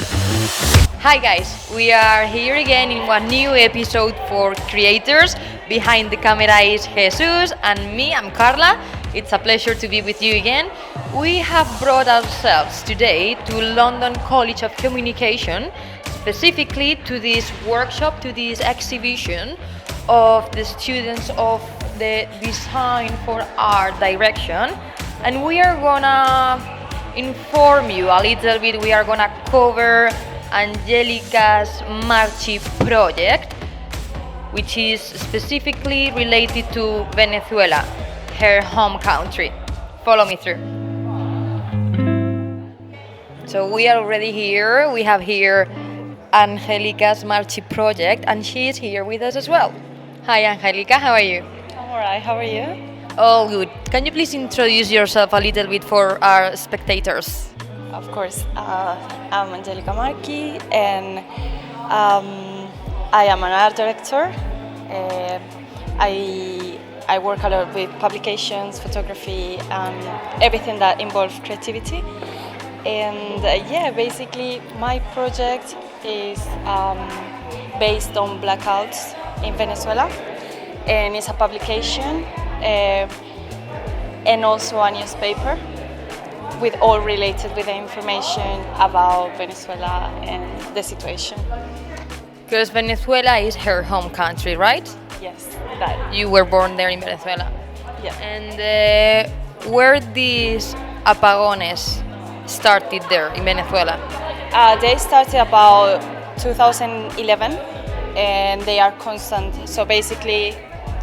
Hi guys, we are here again in one new episode for creators. Behind the camera is Jesus and me, I'm Carla. It's a pleasure to be with you again. We have brought ourselves today to London College of Communication, specifically to this workshop, to this exhibition of the students of the Design for Art direction. And we are gonna inform you a little bit. We are gonna cover Angelica's Marchi project, which is specifically related to Venezuela, her home country. Follow me through. So we are already here. We have here Angelica's Marchi project, and she is here with us as well. Hi, Angelica. How are you? I'm alright, how are you? All good. Can you please introduce yourself a little bit for our spectators? Of course, I'm Angelica Marchi and I am an art director. I work a lot with publications, photography, and everything that involves creativity. And yeah, basically my project is based on blackouts in Venezuela, and it's a publication and also a newspaper with all related with the information about Venezuela and the situation. Because Venezuela is her home country, right? Yes, that. You were born there in Venezuela. Yeah. And where these apagones started there in Venezuela? They started about 2011 and they are constant. So basically,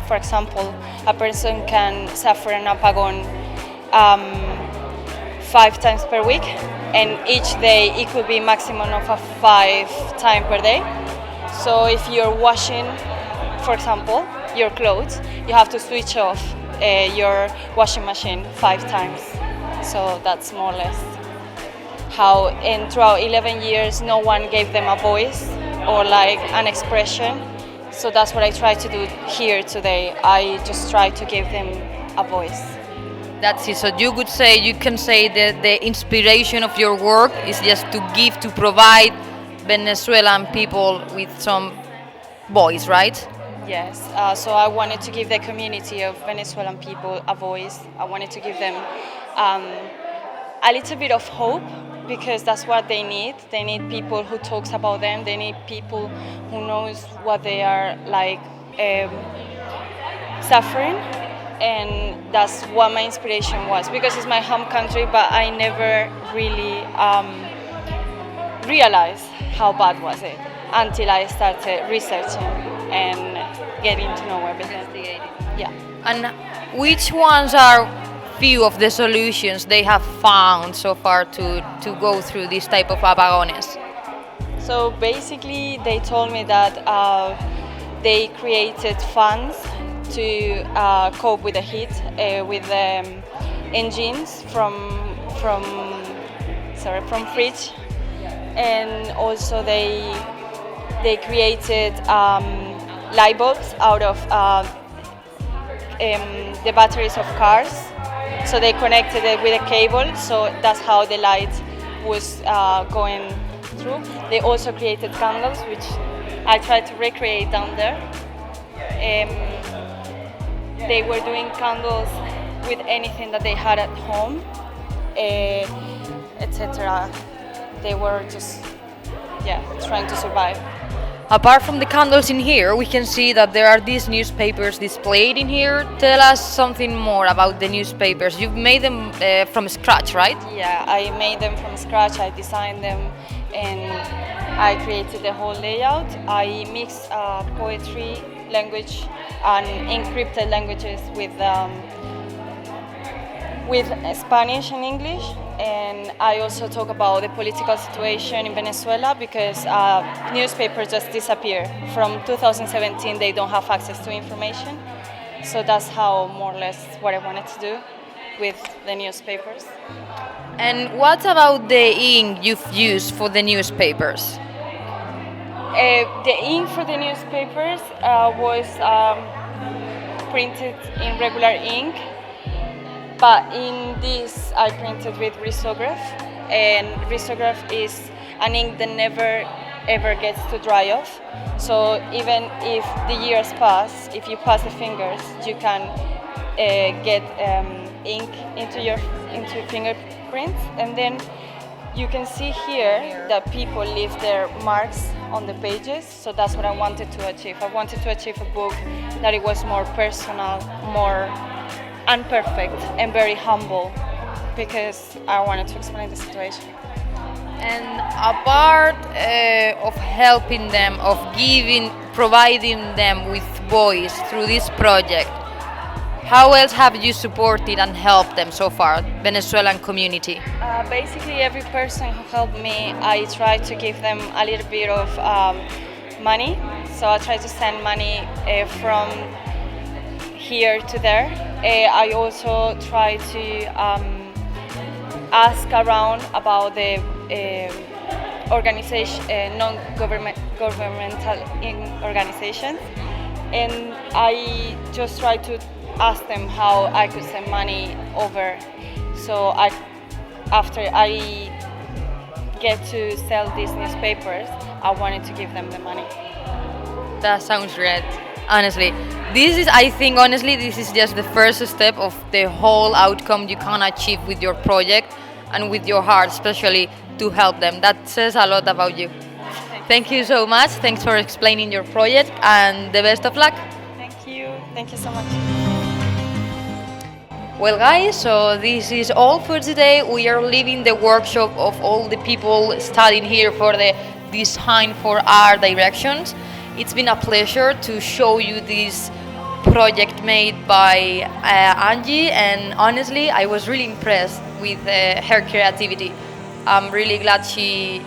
for example, a person can suffer an apagón 5 times per week, and each day it could be maximum of a 5 times per day. So if you're washing, for example, your clothes, you have to switch off your washing machine 5 times. So that's more or less how, and throughout 11 years, no one gave them a voice or like an expression. So that's what I try to do here today. I just try to give them a voice. That's it. So you can say that the inspiration of your work is just to provide Venezuelan people with some voice, right? Yes. So I wanted to give the community of Venezuelan people a voice. I wanted to give them a little bit of hope, because that's what they need. They need people who talks about them. They need people who knows what they are like suffering. And that's what my inspiration was, because it's my home country, but I never really realized how bad was it until I started researching and getting to know everything. Yeah. And which ones are few of the solutions they have found so far to go through this type of apagones? So basically, they told me that they created funds to cope with the heat with engines from fridge, and also they created light bulbs out of the batteries of cars. So they connected it with a cable, so that's how the light was going through. They also created candles, which I tried to recreate down there. They were doing candles with anything that they had at home, etc. They were just, trying to survive. Apart from the candles in here, we can see that there are these newspapers displayed in here. Tell us something more about the newspapers. You've made them from scratch, right? Yeah, I made them from scratch. I designed them and I created the whole layout. I mixed poetry, language, and encrypted languages with Spanish and English. And I also talk about the political situation in Venezuela, because newspapers just disappear. From 2017, they don't have access to information. So that's how more or less what I wanted to do with the newspapers. And what about the ink you've used for the newspapers? The ink for the newspapers was printed in regular ink, but in this I printed with risograph, and risograph is an ink that never ever gets to dry off. So even if the years pass, if you pass the fingers, you can get ink into fingerprints, and then you can see here that people leave their marks on the pages. So that's what I wanted to achieve. I wanted to achieve a book that it was more personal, more unperfect, and very humble, because I wanted to explain the situation. And apart of helping them, of providing them with voice through this project, how else have you supported and helped them so far, Venezuelan community? Basically, every person who helped me, I try to give them a little bit of money. So I try to send money from here to there. I also try to ask around about the organization, non-governmental organizations, and I just try to ask them how I could send money over. So after I get to sell these newspapers, I wanted to give them the money. That sounds great. Honestly, I think honestly, this is just the first step of the whole outcome you can achieve with your project and with your heart, especially to help them. That says a lot about you. Thank you so much. Thanks for explaining your project, and the best of luck. Thank you. Thank you so much. Well, guys, so this is all for today. We are leaving the workshop of all the people studying here for the design for art directions. It's been a pleasure to show you this project made by Angy, and honestly, I was really impressed with her creativity. I'm really glad she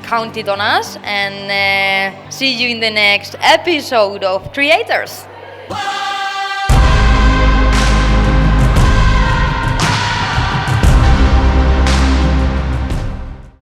counted on us, and see you in the next episode of Creators.